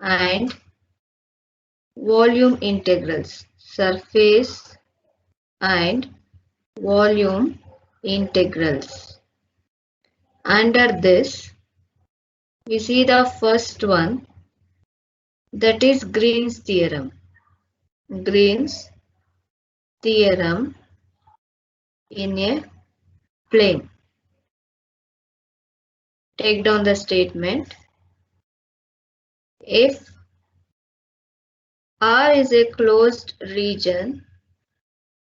and volume integrals, surface and volume integrals. Under this, we see the first one, that is Green's theorem. Green's theorem in a plane. Take down the statement. If R is a closed region,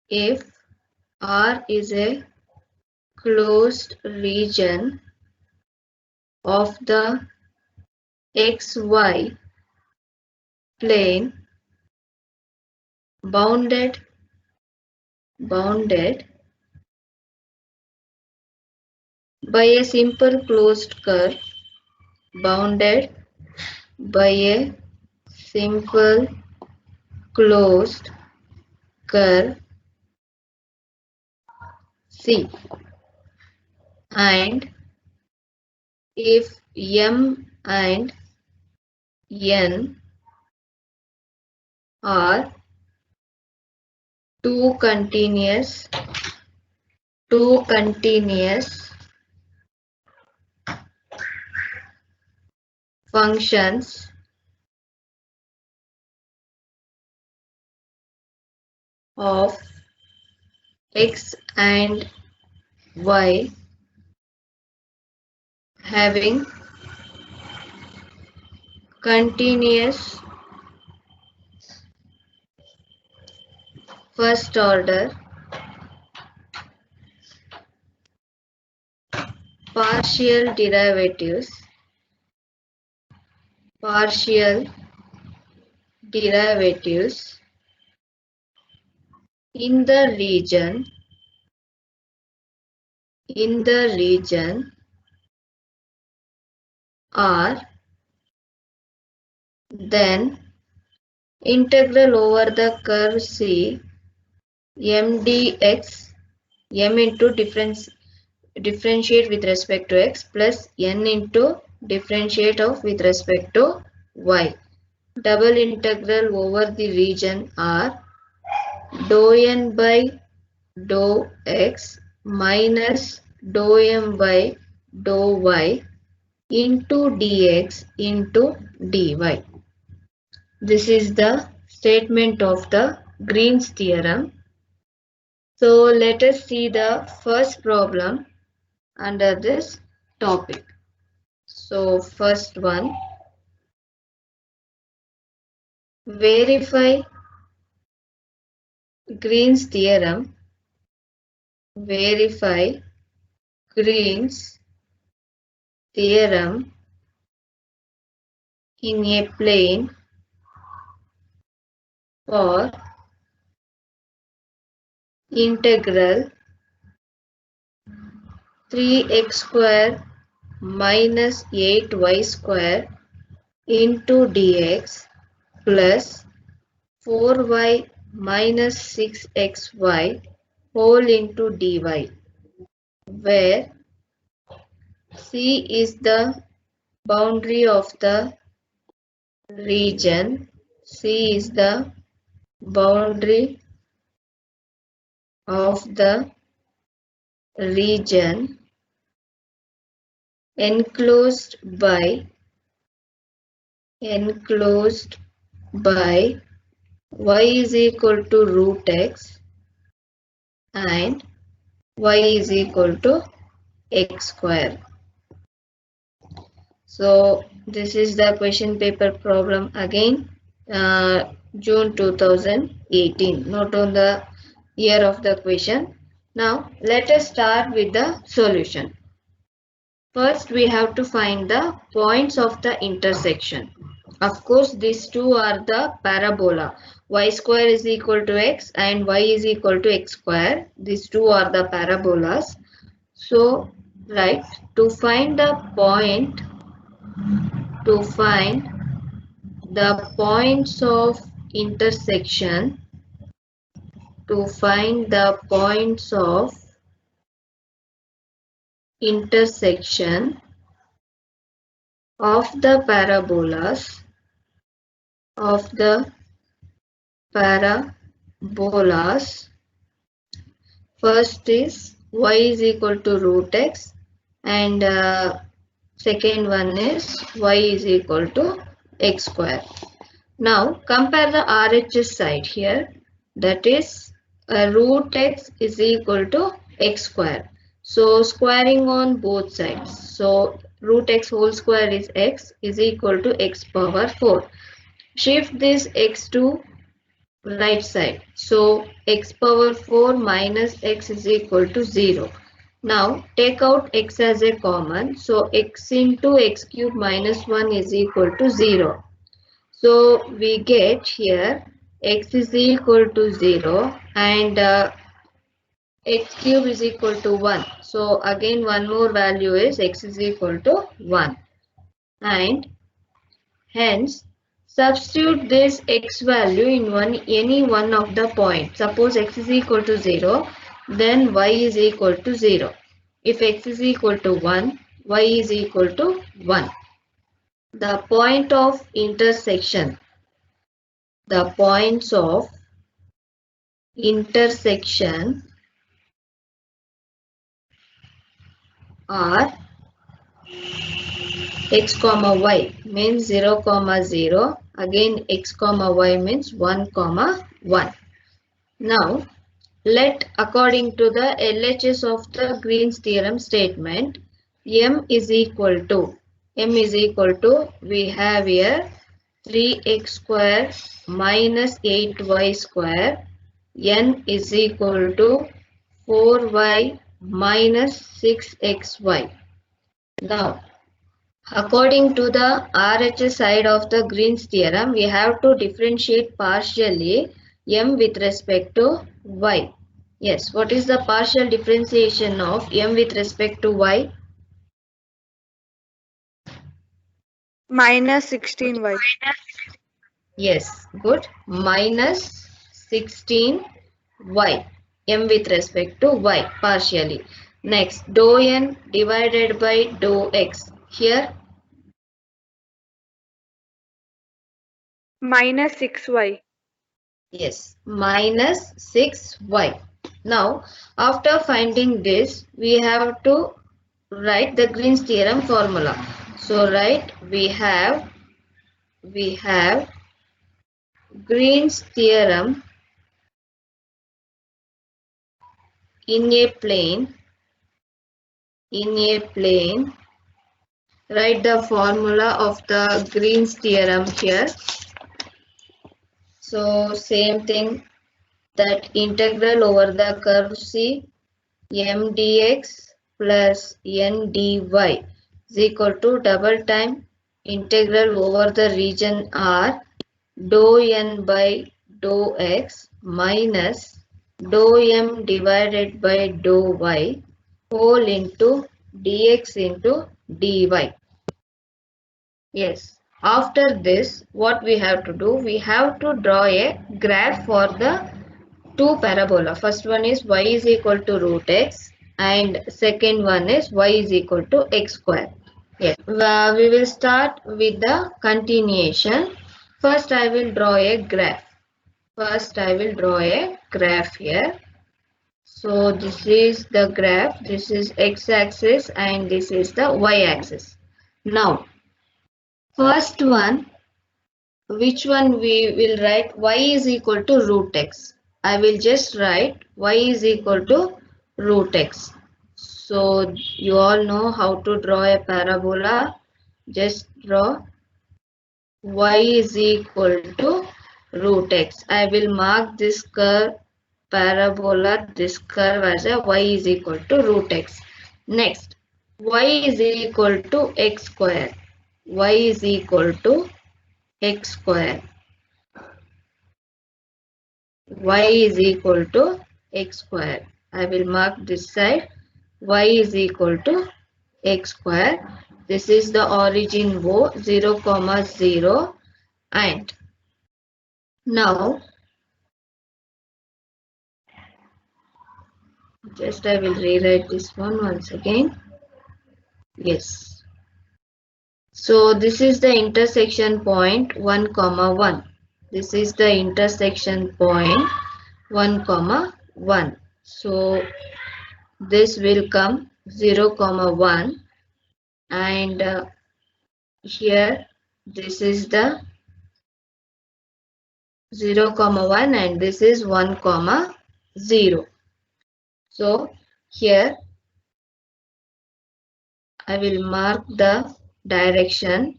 if R is a closed region of the xy plane bounded by a simple closed curve, bounded by a simple closed curve C, and if M and N are two continuous functions of x and y having continuous first order partial derivatives in the region R, then integral over the curve C m dx, m into differentiate with respect to x plus n into differentiate of with respect to y. Double integral over the region R dou n by dou x minus dou m by dou y into dx into dy. This is the statement of the Green's theorem. So let us see the first problem under this topic. So first one, verify Green's theorem. Verify Green's theorem in a plane for integral 3x square minus 8y square into dx plus 4y minus 6xy whole into dy, where C is the boundary of the region. C is the boundary of the region enclosed by y is equal to root x and y is equal to x square. So this is the question paper problem again, June 2018. Note on the year of the question. Now let us start with the solution. First we have to find the points of the intersection. Of course these two are the parabola. Y square is equal to x and y is equal to x square. These two are the parabolas. So right, to find the points of intersection, of the parabolas, of the parabolas. First is y is equal to root x, and second one is y is equal to x square. Now compare the RHS side here, that is root x is equal to x square. So squaring on both sides. So root x whole square is x is equal to x power 4. Shift this x to right side. So x power 4 minus x is equal to 0. Now take out x as a common. So x into x cube minus 1 is equal to 0. So we get here x is equal to 0 and x cube is equal to 1. So again one more value is x is equal to 1. And hence substitute this x value in any one of the points. Suppose x is equal to 0, then y is equal to 0. If x is equal to 1, y is equal to 1. The point of intersection. The points of intersection are x comma y means 0 comma 0. Again x comma y means 1 comma 1. Now let according to the LHS of the Green's theorem statement, m is equal to we have here 3x square minus 8y square, n is equal to 4y minus 6xy. Now, according to the RHS side of the Green's theorem, we have to differentiate partially m with respect to y. Yes, what is the partial differentiation of m with respect to y? Minus 16y. Yes, good. Minus 16y. M with respect to y partially. Next, dou n divided by dou x. Here, Minus 6y. yes, minus 6y. Now, after finding this, we have to write the Green's theorem formula. So, right, we have Green's theorem in a plane. Write the formula of the Green's theorem here. So same thing, that integral over the curve C m dx plus n dy is equal to double time integral over the region R dou n by dou x minus dou m divided by dou y whole into dx into dy. Yes. After this, what we have to do? We have to draw a graph for the two parabola. First one is y is equal to root x and second one is y is equal to x square. Yes. We will start with the continuation. First, I will draw a graph. Here. So this is the graph. This is x-axis and this is the y-axis. Now, first one, which one we will write? Y is equal to root x. I will just write y is equal to root x. So you all know how to draw a parabola. Just draw y is equal to root x. I will mark this curve parabola, this curve as a y is equal to root x. Next, y is equal to x square. Y is equal to x square. Y is equal to x square. I will mark this side. Y is equal to x square. This is the origin O 0, 0 and now just I will rewrite this one once again. Yes. So this is the intersection point 1 comma 1. This is the intersection point 1 comma 1. So this will come 0 comma 1, and here this is the 0 comma 1, and this is 1 comma 0. So here I will mark the direction.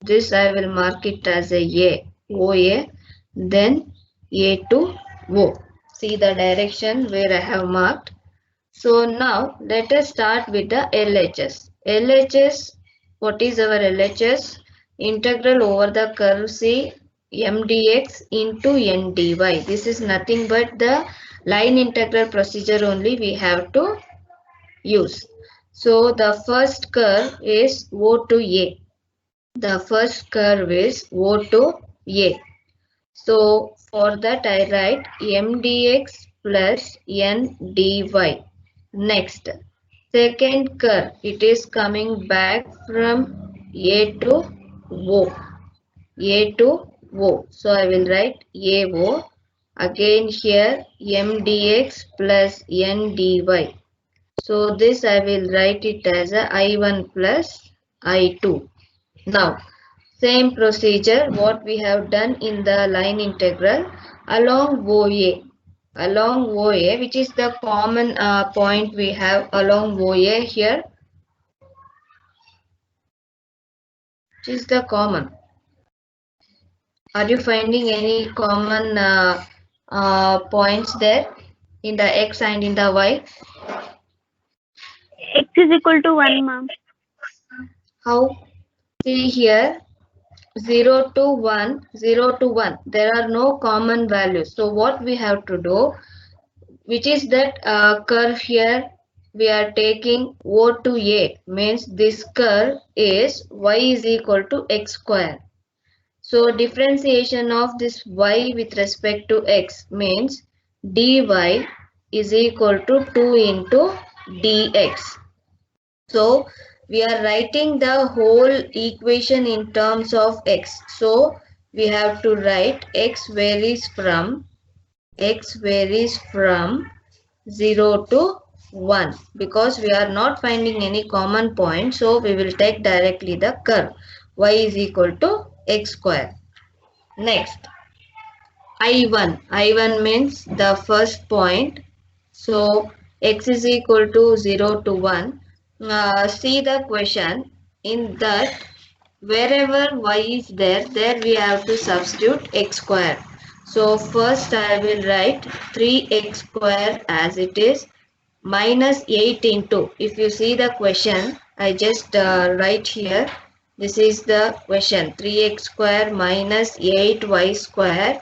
This I will mark it as a OA, then A to O. See the direction where I have marked. So now let us start with the LHS. LHS, what is our LHS? Integral over the curve C m dx into n dy. This is nothing but the line integral procedure only we have to use. So the first curve is O to A. The first curve is O to A. So for that I write m dx plus n dy. Next, second curve, it is coming back from A to O. A to O. So I will write AO. Again here m dx plus n dy. So this I will write it as a I1 plus I2. Now same procedure what we have done in the line integral along OA. Along OA, which is the common point we have along OA here, which is the common. Are you finding any common points there in the X and in the Y? X is equal to 1, ma'am. How? See here, 0 to 1, 0 to 1. There are no common values. So what we have to do, which is that curve here, we are taking O to A, means this curve is y is equal to x square. So differentiation of this y with respect to x means dy is equal to 2 into dx. So we are writing the whole equation in terms of x. So we have to write x varies from 0 to 1, because we are not finding any common point. So we will take directly the curve y is equal to x square. Next, I1 means the first point. So x is equal to 0 to 1. See the question. In that, wherever y is there, we have to substitute x square. So first I will write 3x square as it is, minus 8 into, if you see the question, I just write here, this is the question, 3x square minus 8y square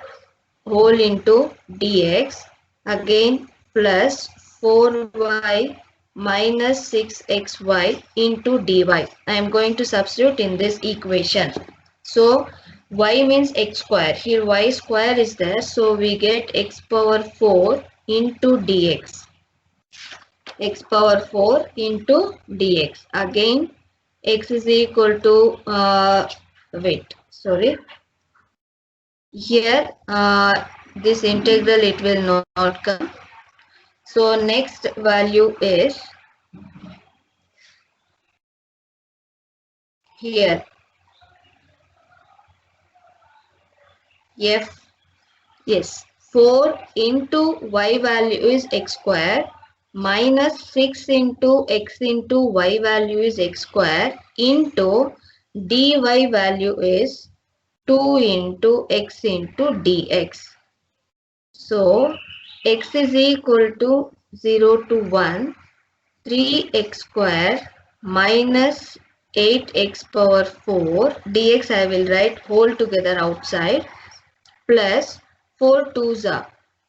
whole into dx, again plus 4y minus 6xy into dy. I am going to substitute in this equation. So y means x square. Here y square is there. So we get x power 4 into dx. X power 4 into dx. Again x is equal to, here this integral it will not come. So next value is here f, yes, 4 into y value is x square minus 6 into x into y value is x square into dy value is 2 into x into dx. So x is equal to 0 to 1, 3x square minus 8x power 4 dx I will write whole together outside, plus 4 2s are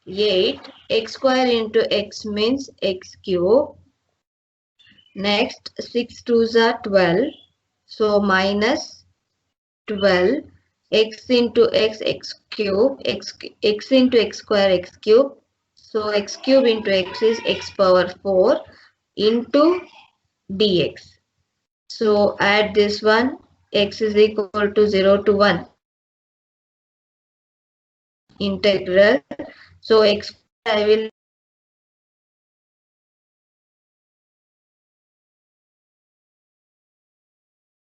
8, x square into x means x cube. Next 6 2s are 12, so minus 12, x into x, x cube, x into x square, x cube. So x cube into x is x power 4 into dx. So add this one, x is equal to 0 to 1 integral. So x I will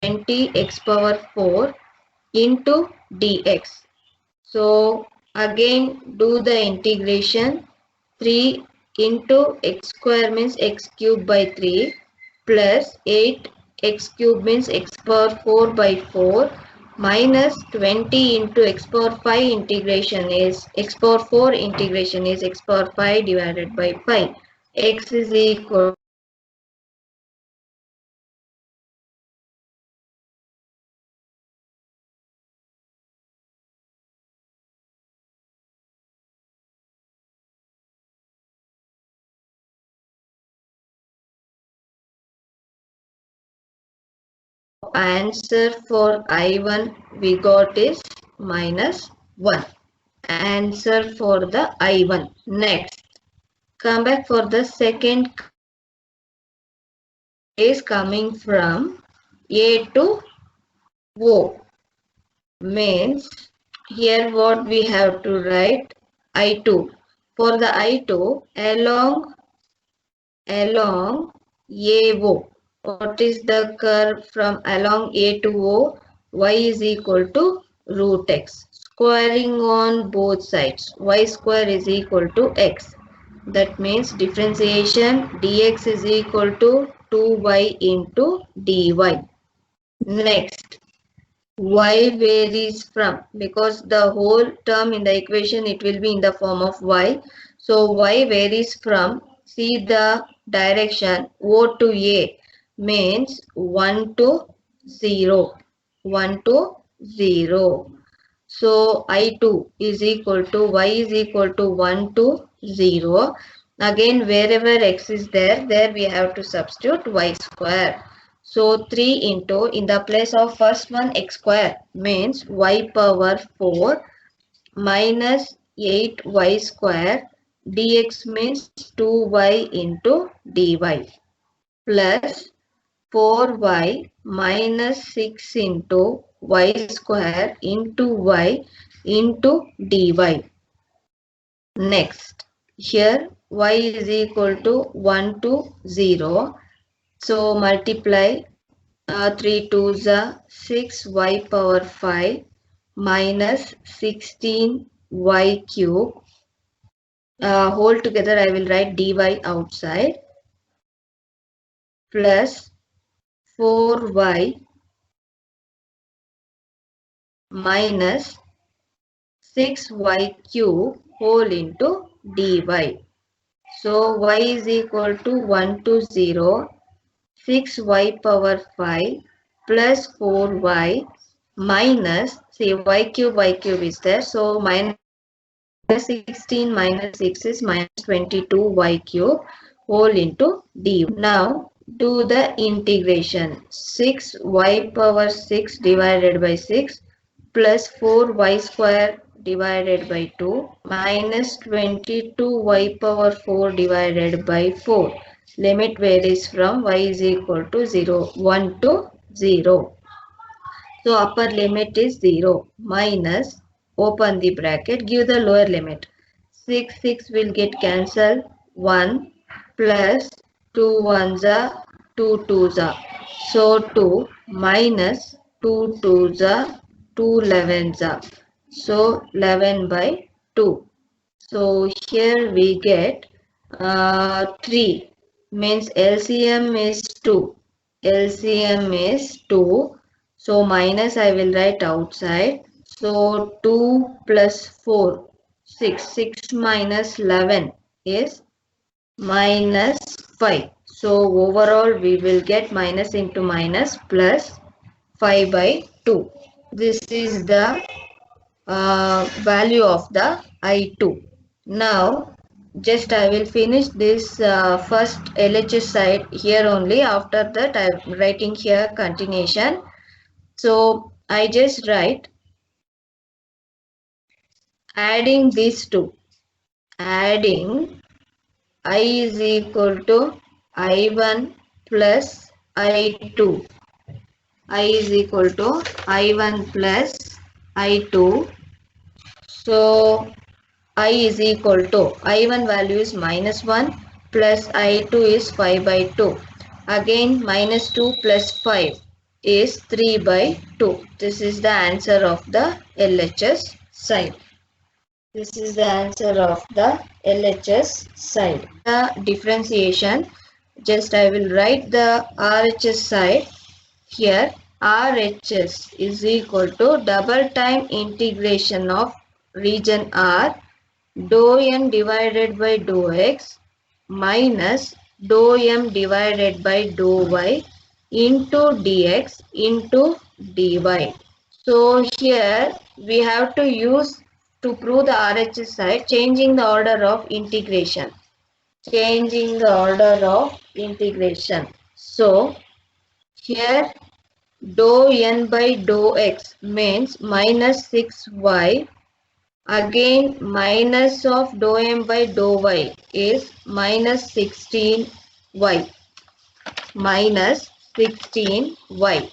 x power 4 into dx. So again do the integration. 3 into x square means x cube by 3 plus 8 x cube means x power 4 by 4 minus 20 into x power 5 integration is x power 4 integration is x power 5 divided by 5. X is equal answer for I1 we got is minus 1. Answer for the I1. Next, come back for the second is coming from A to O. Means here what we have to write I2. For the I2 along AO. What is the curve from along A to O? Y is equal to root x. Squaring on both sides. Y square is equal to x. That means differentiation dx is equal to 2y into dy. Next, y varies from, because the whole term in the equation it will be in the form of y. So y varies from, see the direction O to A means 1 to 0. 1 to 0. So I2 is equal to y is equal to 1 to 0. Again wherever x is there, there we have to substitute y square. So 3 into, in the place of first one x square means y power 4 minus 8y square dx means 2y into dy plus 4y minus 6 into y square into y into dy. Next, here y is equal to 1 to 0. So multiply 3 2s are 6y power 5 minus 16y cube. Whole together I will write dy outside plus 4y minus 6y cube whole into dy. So y is equal to 1 to 0, 6y power 5 plus 4y minus, see y cube is there. So minus 16 minus 6 is minus 22 y cube whole into dy. Now do the integration. 6y power 6 divided by 6 plus 4y square divided by 2 minus 22y power 4 divided by 4. Limit varies from y is equal to 0, 1 to 0. So upper limit is 0 minus, open the bracket, give the lower limit. 6 will get cancelled, 1 plus 2 ones are 2 twos are. So 2 minus 2 twos are 2 11s are. So 11 by 2. So here we get 3 means LCM is 2. LCM is 2. So minus I will write outside. So 2 plus 4, 6. 6 minus 11 is minus 5. So overall we will get minus into minus plus 5 by 2. This is the value of the I2. Now just I will finish this first LHS side here only. After that I am writing here continuation. So I just write adding these two. Adding I is equal to I1 plus I2 I is equal to I1 plus I2. So I is equal to I1 value is -1 plus I2 is 5 by 2. Again -2 plus 5 is 3 by 2. This is the answer of the LHS side. This is the answer of the LHS side. The differentiation, just I will write the RHS side. Here RHS is equal to double time integration of region R dou n divided by dou x minus dou m divided by dou y into dx into dy. So here we have to use to prove the RHS side, changing the order of integration. Changing the order of integration. So here dou n by dou x means minus 6y. Again minus of dou m by dou y is minus 16y. Minus 16y.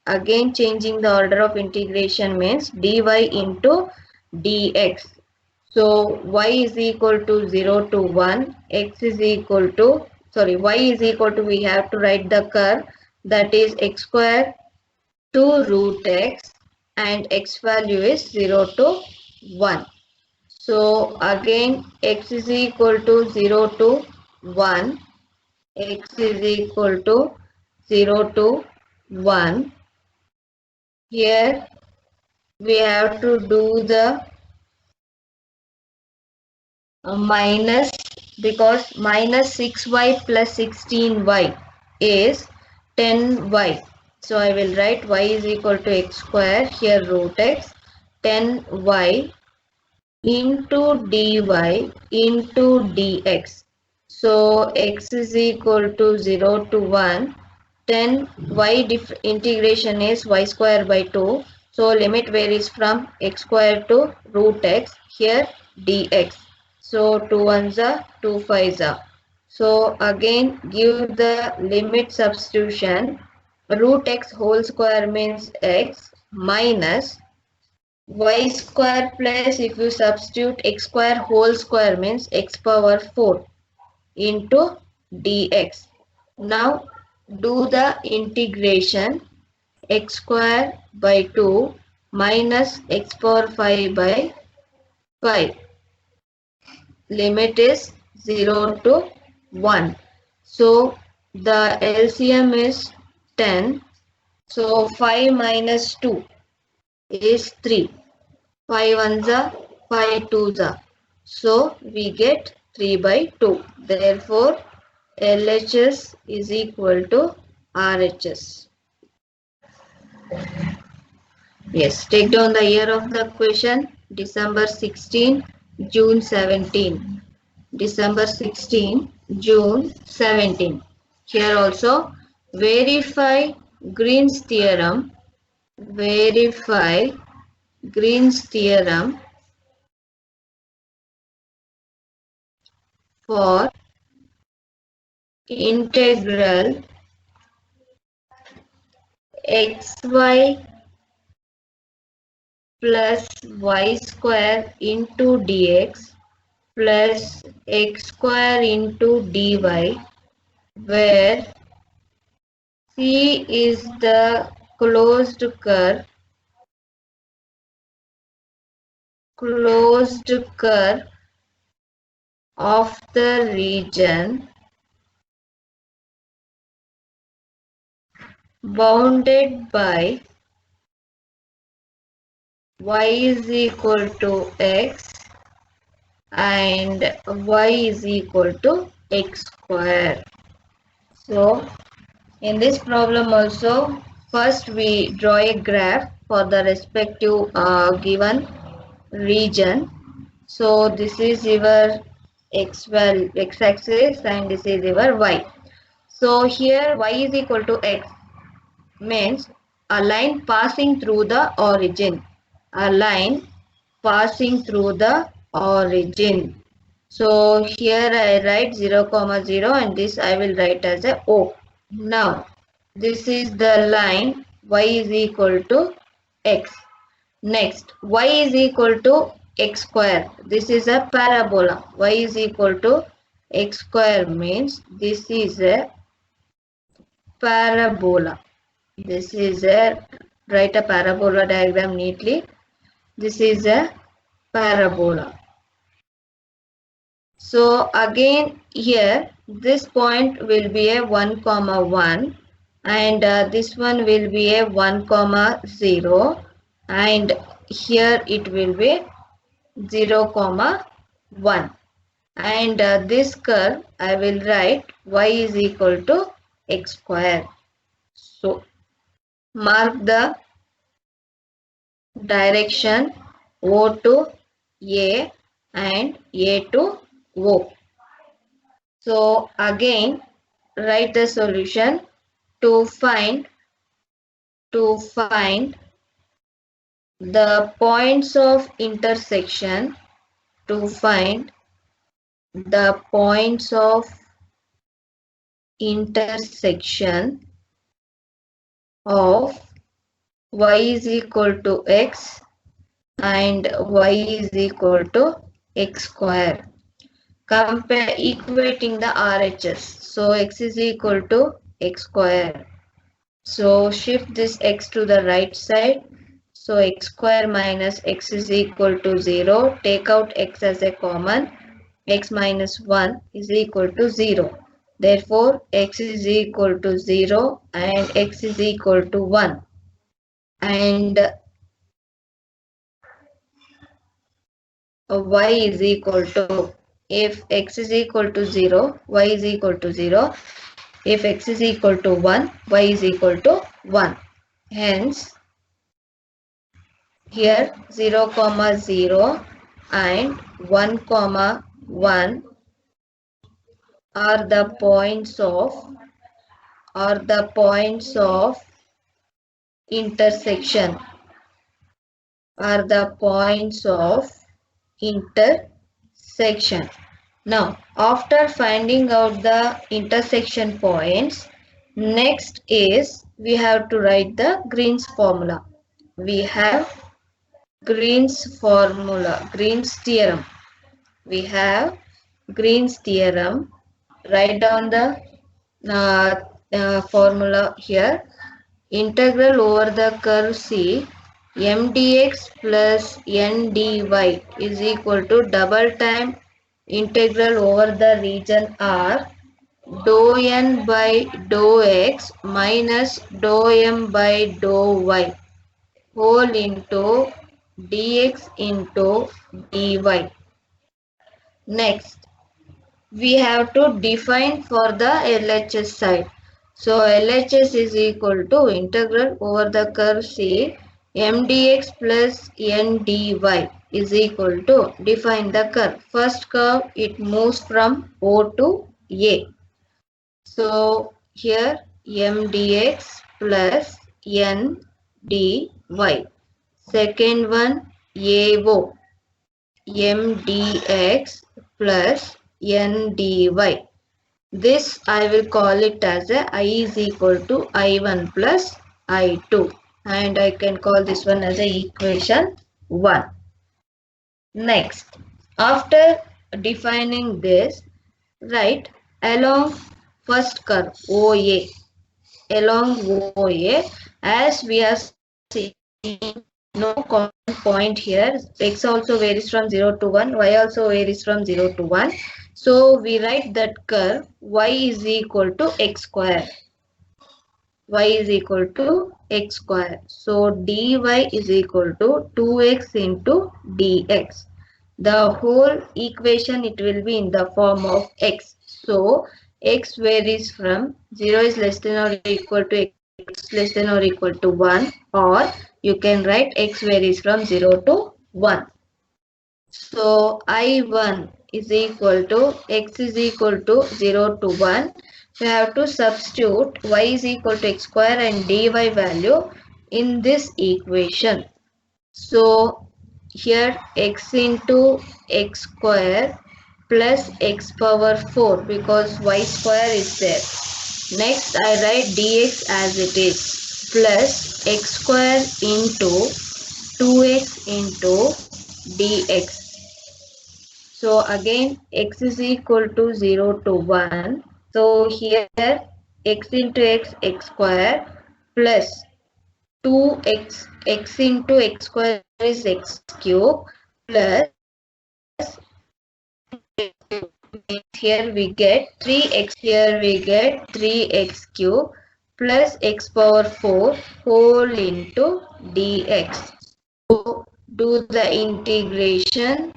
Again changing the order of integration means dy into dx. So y is equal to 0 to 1, x is equal to, sorry, y is equal to, we have to write the curve, that is x square to root x, and x value is 0 to 1. So again x is equal to 0 to 1, x is equal to 0 to 1. Here we have to do the minus, because minus 6y plus 16y is 10y. So I will write y is equal to x square, here root x, 10y into dy into dx. So x is equal to 0 to 1. 10 y integration is y square by 2. So limit varies from x square to root x. Here dx. So 2 ones are 2 5s are. So again give the limit substitution. Root x whole square means x minus y square plus, if you substitute x square whole square means x power 4 into dx. Now do the integration. X square by 2 minus x power 5 by 5. Limit is 0 to 1. So the LCM is 10. So 5 minus 2 is 3. 5 ones are 5 twos are. So we get 3 by 2. Therefore LHS is equal to RHS. Yes, take down the year of the question. December 16, June 17. December 16, June 17. Here also verify Green's theorem. Verify Green's theorem for integral xy plus y square into dx plus x square into dy, where C is the closed curve of the region bounded by y is equal to x and y is equal to x square. So in this problem also, first we draw a graph for the respective given region. So this is your x-axis and this is your y. So here y is equal to x means a line passing through the origin. A line passing through the origin. So here I write 0, 0 and this I will write as a O. Now this is the line y is equal to x. Next, y is equal to x square. This is a parabola. Y is equal to x square means this is a parabola. This is a, write a parabola diagram neatly. This is a parabola. So again here this point will be a 1 comma 1 and this one will be a 1 comma 0 and here it will be 0 comma 1 and this curve I will write y is equal to x square. So mark the direction O to A and A to O. So again write the solution to find the points of intersection, to find the points of intersection of y is equal to x and y is equal to x square. Compare equating the RHS. So x is equal to x square. So shift this x to the right side. So x square minus x is equal to 0. Take out x as a common. X minus 1 is equal to 0. Therefore, x is equal to 0 and x is equal to 1. And y is equal to, if x is equal to 0, y is equal to 0. If x is equal to 1, y is equal to 1. Hence, here 0 comma 0 and 1 comma 1 are the points of intersection, are the points of intersection. Now, after finding out the intersection points, next is we have to write the Green's formula. We have Green's formula, Green's theorem. We have Green's theorem. Write down the formula here. Integral over the curve C, m dx plus n dy is equal to double time integral over the region R, dou n by dou x minus dou m by dou y whole into dx into dy. Next, we have to define for the LHS side. So LHS is equal to integral over the curve C, m dx plus n dy is equal to, define the curve. First curve, it moves from O to A. So here m dx plus n dy. Second one, AO, m dx plus n dy. This I will call it as a I is equal to I1 plus I2 and I can call this one as a equation 1. Next, after defining this, write along first curve OA, along OA, as we are seeing no common point here, x also varies from 0 to 1, y also varies from 0 to 1. So we write that curve y is equal to x square. Y is equal to x square. So dy is equal to 2x into dx. The whole equation, it will be in the form of x. So x varies from 0 is less than or equal to x less than or equal to 1, or you can write x varies from 0 to 1. So I1 is equal to x is equal to 0 to 1. We have to substitute y is equal to x square and dy value in this equation. So here x into x square plus x power 4 because y square is there. Next I write dx as it is. plus x square into 2x into dx. So again x is equal to 0 to 1. So here x into x square plus 2x x into x square is x cube plus here we get 3x cube plus x power 4 whole into dx. So do the integration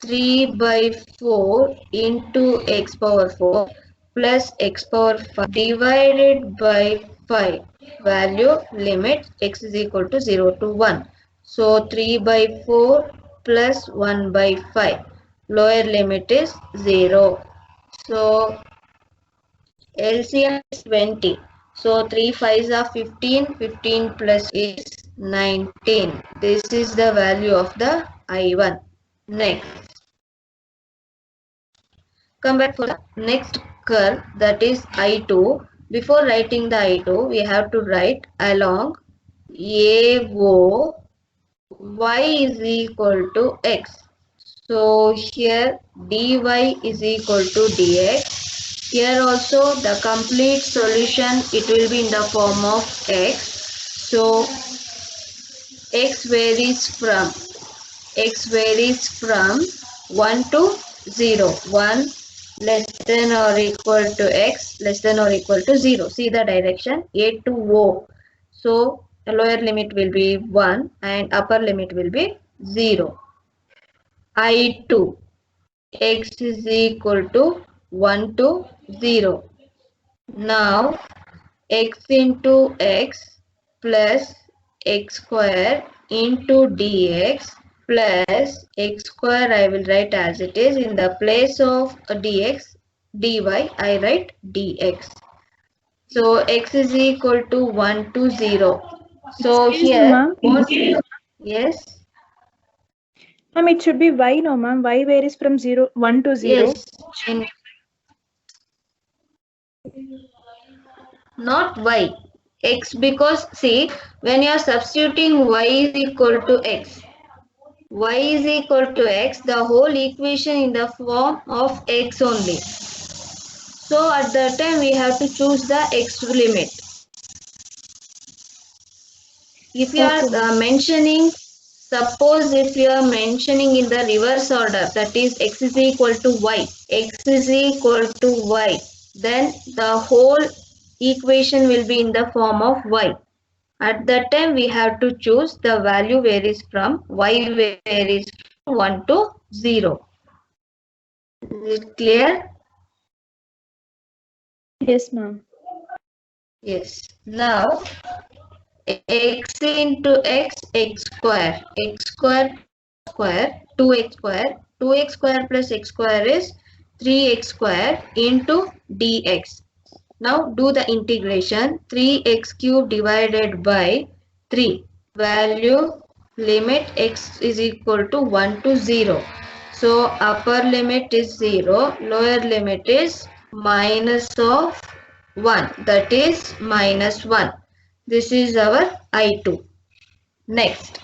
3 by 4 into x power 4 plus x power 5 divided by 5. Value limit x is equal to 0 to 1. So 3 by 4 plus 1 by 5. Lower limit is 0. So LCM is 20. So 3 5s are 15. 15 plus is 19. This is the value of the I1. Next. Come back for the next curve, that is I2. Before writing the I2, we have to write along AO y is equal to x. So here dy is equal to dx. Here also the complete solution, it will be in the form of x. So x varies from 1 to 0. 1 less than or equal to x less than or equal to 0. See the direction A to O. So the lower limit will be 1 and upper limit will be 0. I2 x is equal to 1 to 0. Now x into x plus x square into dx plus x square I will write as it is. In the place of dx, dy I write dx. So x is equal to 1 to 0. So Excuse me, here, ma'am. yes, Ma'am, it should be y, no, ma'am. Y varies from 1 to 0. yes, not y, x, because see when you are substituting y is equal to x, y is equal to x, the whole equation in the form of x only. So at that time we have to choose the x limit. If you are mentioning, suppose if you are mentioning in the reverse order, that is x is equal to y, x is equal to y, then the whole equation will be in the form of y. At that time we have to choose the value varies from y varies from 1 to 0. Is it clear? Yes, ma'am. Yes. Now x into x square 2x square 2x square plus x square is 3x square into dx. Now do the integration 3x cube divided by 3. Value limit x is equal to 1 to 0. So upper limit is 0, lower limit is minus of 1, that is minus 1. This is our I2. Next,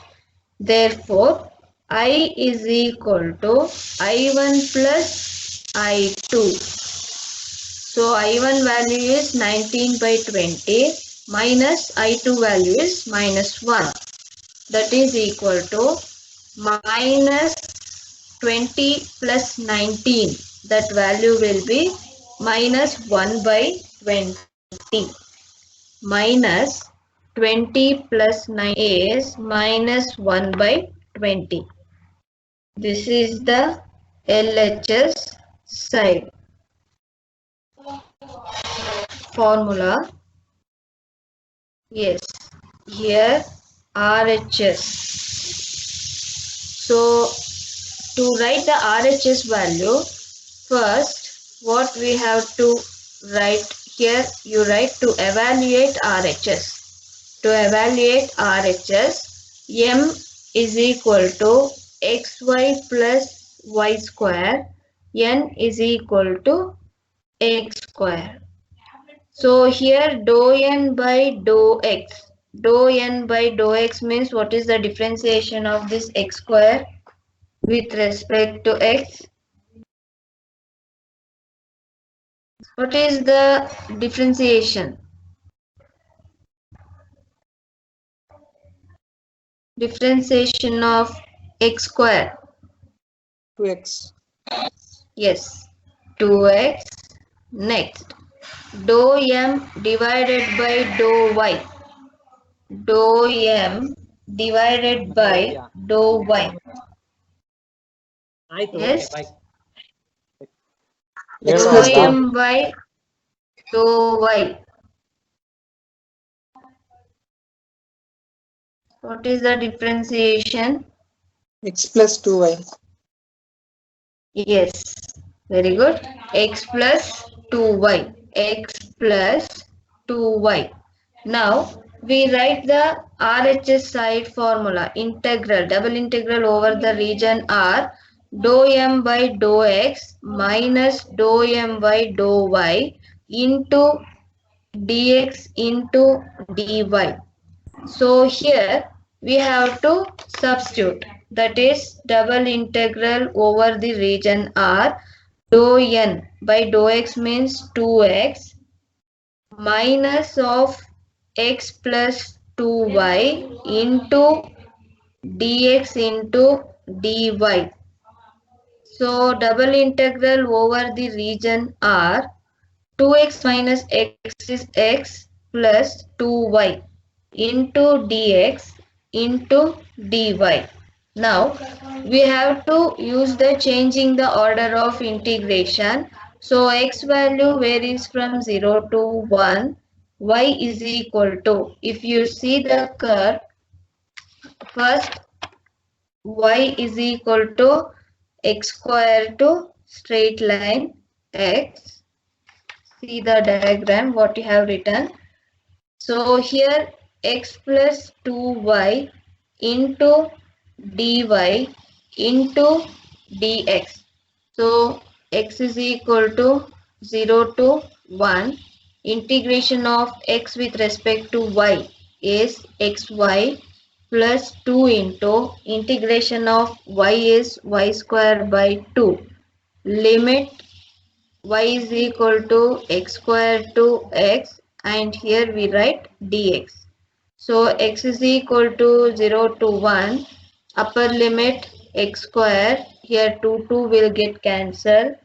therefore I is equal to I1 plus I2. So I1 value is 19 by 20 minus I2 value is minus 1. That is equal to minus 20 plus 19. That value will be minus 1 by 20. Minus 20 plus 9 is minus 1 by 20. This is the LHS side. Formula. Yes, here RHS. So to write the RHS value, first what we have to write here, you write to evaluate RHS. To evaluate RHS, M is equal to xy plus y square, N is equal to x square. So here dou n by dou x. Dou n by dou x means what is the differentiation of this x square with respect to x? What is the differentiation? Differentiation of x square. 2x. Yes, 2x. Next, dou m divided by dou y. Dou m divided by dou y. Yes. X Dou plus 2. m by dou y. What is the differentiation? X plus 2y. Yes, very good. X plus 2y. X plus 2y. Now we write the RHS side formula. Integral, double integral over the region R. Dou m by dou x minus dou m by dou y into dx into dy. So here we have to substitute, that is double integral over the region R. Dou n by dou x means 2x minus of x plus 2y into dx into dy. So double integral over the region R. 2x minus x is x plus 2y into dx into dy. Now we have to use the changing the order of integration. So x value varies from 0 to 1. Y is equal to, if you see the curve, first y is equal to x square to straight line x. See the diagram what you have written. So here x plus 2y into dy into dx. So x is equal to 0 to 1. Integration of x with respect to y is xy plus 2 into integration of y is y square by 2. Limit y is equal to x square to x, and here we write dx. So x is equal to 0 to 1, upper limit x square, here 2 will get cancelled.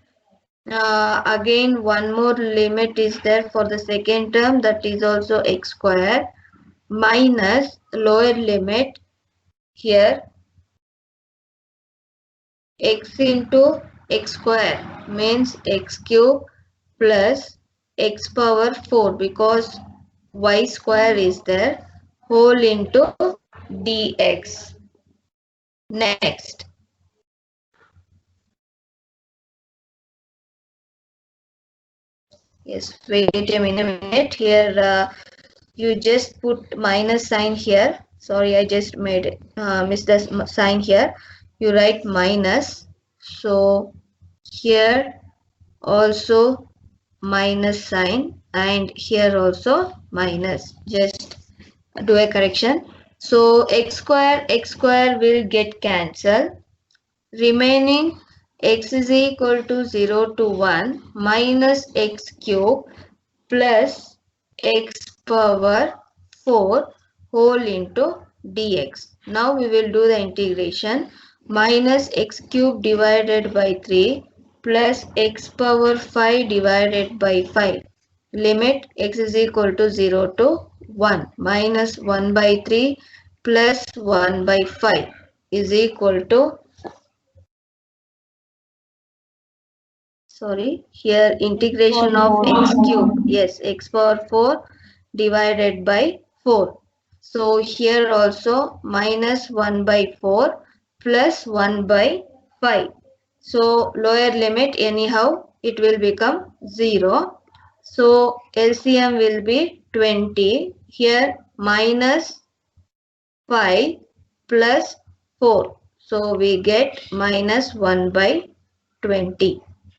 Again one more limit is there for the second term, that is also x square, minus lower limit here x into x square means x cube plus x power 4, because y square is there, whole into dx. Next, yes, wait a minute. Here you just put minus sign here. Sorry, I just made missed the sign here. You write minus. So here also minus sign, and here also minus. Just do a correction. So x square will get cancelled. Remaining x is equal to 0 to 1 minus x cube plus x power 4 whole into dx. Now we will do the integration. Minus x cube divided by 3 plus x power 5 divided by 5. Limit x is equal to 0 to 1 minus 1 by 3 plus 1 by 5 is equal to, sorry, here integration of x cube, yes, x power 4 divided by 4. So here also minus 1 by 4 plus 1 by 5. So lower limit anyhow it will become 0. So LCM will be 20. Here minus 5 plus 4. So we get minus 1 by 20.